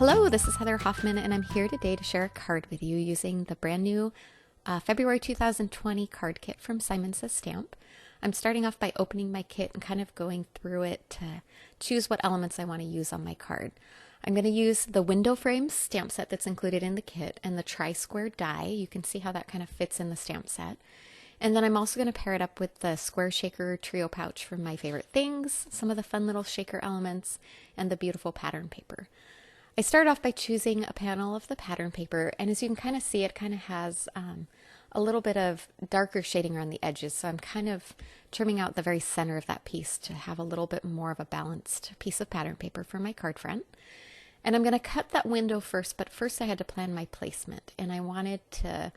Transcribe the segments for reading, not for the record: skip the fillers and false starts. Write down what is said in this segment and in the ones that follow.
Hello, this is Heather Hoffman, and I'm here today to share a card with you using the brand new February 2020 card kit from Simon Says Stamp. I'm starting off by opening my kit and kind of going through it to choose what elements I want to use on my card. I'm going to use the window frame stamp set that's included in the kit and the tri-square die. You can see how that kind of fits in the stamp set. And then I'm also going to pair it up with the square shaker trio pouch from My Favorite Things, some of the fun little shaker elements, and the beautiful pattern paper. I start off by choosing a panel of the pattern paper, and as you can kind of see, it kind of has a little bit of darker shading around the edges, so I'm kind of trimming out the very center of that piece to have a little bit more of a balanced piece of pattern paper for my card front. And I'm going to cut that window first, but first I had to plan my placement, and I wanted to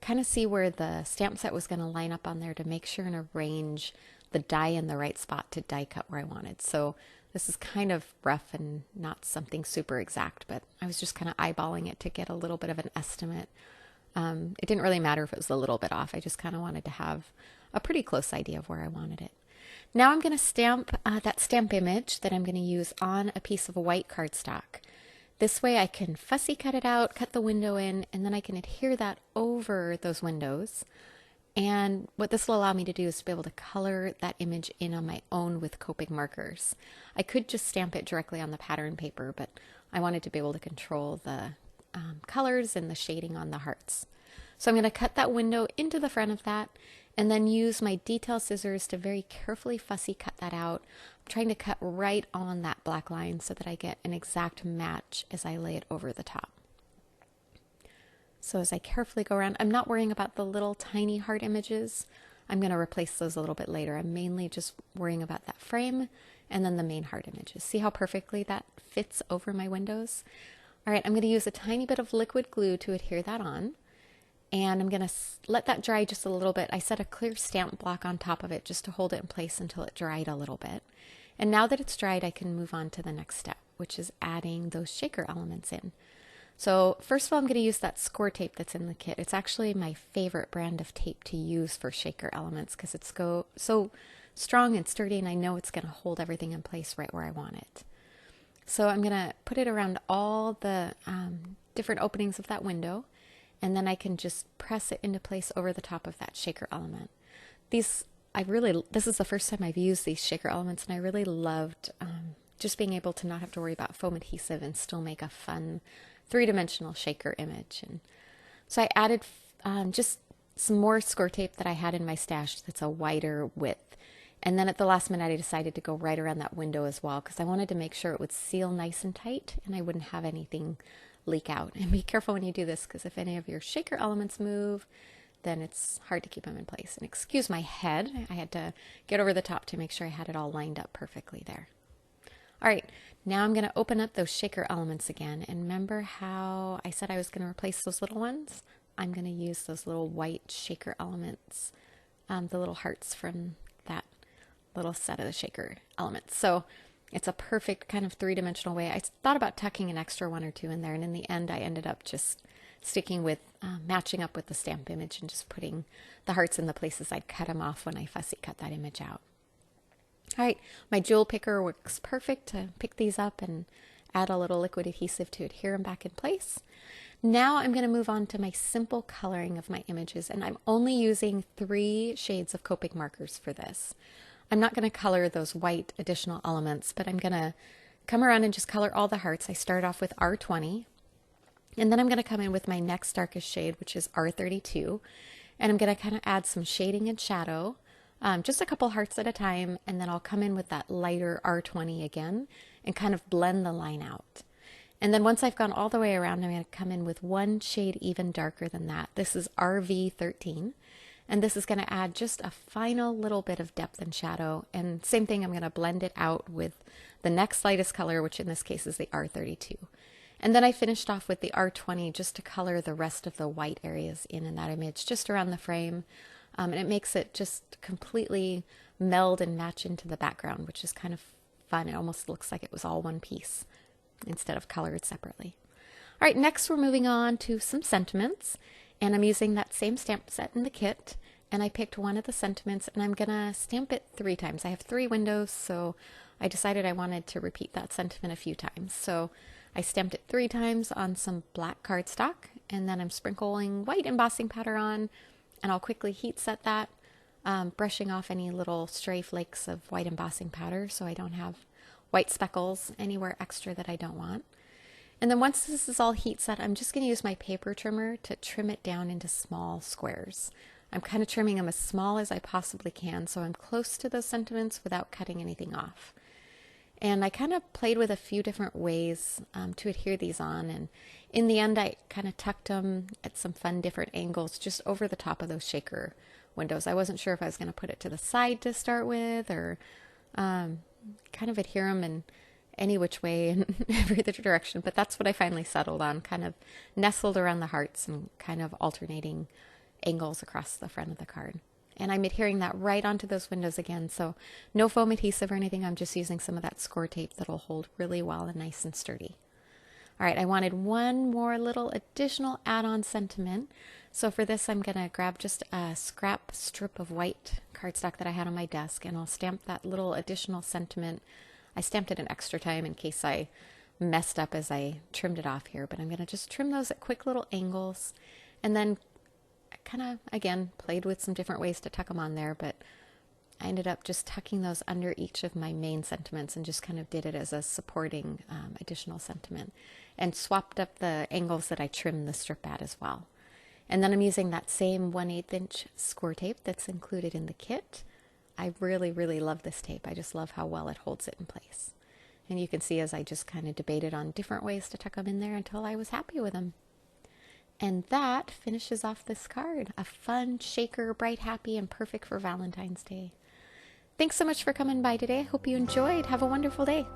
kind of see where the stamp set was going to line up on there to make sure and arrange the die in the right spot to die cut where I wanted. So this is kind of rough and not something super exact, but I was just kind of eyeballing it to get a little bit of an estimate. It didn't really matter if it was a little bit off. I just kind of wanted to have a pretty close idea of where I wanted it. Now I'm going to stamp that stamp image that I'm going to use on a piece of white cardstock. This way I can fussy cut it out, cut the window in, and then I can adhere that over those windows. And what this will allow me to do is to be able to color that image in on my own with Copic markers. I could just stamp it directly on the pattern paper, but I wanted to be able to control the colors and the shading on the hearts. So I'm going to cut that window into the front of that and then use my detail scissors to very carefully fussy cut that out. I'm trying to cut right on that black line so that I get an exact match as I lay it over the top. So as I carefully go around, I'm not worrying about the little tiny heart images. I'm going to replace those a little bit later. I'm mainly just worrying about that frame and then the main heart images. See how perfectly that fits over my windows? All right, I'm going to use a tiny bit of liquid glue to adhere that on. And I'm going to let that dry just a little bit. I set a clear stamp block on top of it just to hold it in place until it dried a little bit. And now that it's dried, I can move on to the next step, which is adding those shaker elements in. So first of all, I'm going to use that Scor-Tape that's in the kit. It's actually my favorite brand of tape to use for shaker elements because it's so strong and sturdy, and I know it's going to hold everything in place right where I want it. So I'm going to put it around all the different openings of that window, and then I can just press it into place over the top of that shaker element. This is the first time I've used these shaker elements, and I really loved just being able to not have to worry about foam adhesive and still make a fun three-dimensional shaker image. And so I added just some more Scor-Tape that I had in my stash that's a wider width. And then at the last minute I decided to go right around that window as well because I wanted to make sure it would seal nice and tight and I wouldn't have anything leak out. And be careful when you do this because if any of your shaker elements move, then it's hard to keep them in place. And excuse my head, I had to get over the top to make sure I had it all lined up perfectly there. All right, now I'm going to open up those shaker elements again. And remember how I said I was going to replace those little ones? I'm going to use those little white shaker elements, the little hearts from that little set of the shaker elements. So it's a perfect kind of three-dimensional way. I thought about tucking an extra one or two in there, and in the end I ended up just sticking with matching up with the stamp image and just putting the hearts in the places I'd cut them off when I fussy cut that image out. All right, my jewel picker works perfect to pick these up and add a little liquid adhesive to adhere them back in place. Now I'm going to move on to my simple coloring of my images, and I'm only using 3 shades of Copic markers for this. I'm not going to color those white additional elements, but I'm going to come around and just color all the hearts. I start off with R20, and then I'm going to come in with my next darkest shade, which is R32, and I'm going to kind of add some shading and shadow. Just a couple hearts at a time, and then I'll come in with that lighter R20 again and kind of blend the line out. And then once I've gone all the way around, I'm going to come in with one shade even darker than that. This is RV13, and this is going to add just a final little bit of depth and shadow. And same thing, I'm going to blend it out with the next lightest color, which in this case is the R32. And then I finished off with the R20 just to color the rest of the white areas in that image, just around the frame. And it makes it just completely meld and match into the background, which is kind of fun. It almost looks like it was all one piece instead of colored separately. All right, next we're moving on to some sentiments, and I'm using that same stamp set in the kit, and I picked one of the sentiments, and I'm gonna stamp it 3 times. I have 3 windows, so I decided I wanted to repeat that sentiment a few times. So I stamped it 3 times on some black cardstock, and then I'm sprinkling white embossing powder on, and I'll quickly heat set that, brushing off any little stray flakes of white embossing powder so I don't have white speckles anywhere extra that I don't want. And then once this is all heat set, I'm just going to use my paper trimmer to trim it down into small squares. I'm kind of trimming them as small as I possibly can, so I'm close to those sentiments without cutting anything off. And I kind of played with a few different ways to adhere these on, and in the end I kind of tucked them at some fun different angles just over the top of those shaker windows. I wasn't sure if I was going to put it to the side to start with, or kind of adhere them in any which way in every other direction, but that's what I finally settled on, kind of nestled around the hearts and kind of alternating angles across the front of the card. And I'm adhering that right onto those windows again, so no foam adhesive or anything. I'm just using some of that Scor-Tape that'll hold really well and nice and sturdy. All right, I wanted one more little additional add-on sentiment. So for this, I'm going to grab just a scrap strip of white cardstock that I had on my desk, and I'll stamp that little additional sentiment. I stamped it an extra time in case I messed up as I trimmed it off here, but I'm going to just trim those at quick little angles, and then kind of, again, played with some different ways to tuck them on there, but I ended up just tucking those under each of my main sentiments and just kind of did it as a supporting additional sentiment, and swapped up the angles that I trimmed the strip at as well. And then I'm using that same 1/8 inch Scor-Tape that's included in the kit. I really, really love this tape. I just love how well it holds it in place. And you can see as I just kind of debated on different ways to tuck them in there until I was happy with them. And that finishes off this card. A fun shaker, bright, happy, and perfect for Valentine's Day. Thanks so much for coming by today. I hope you enjoyed. Have a wonderful day.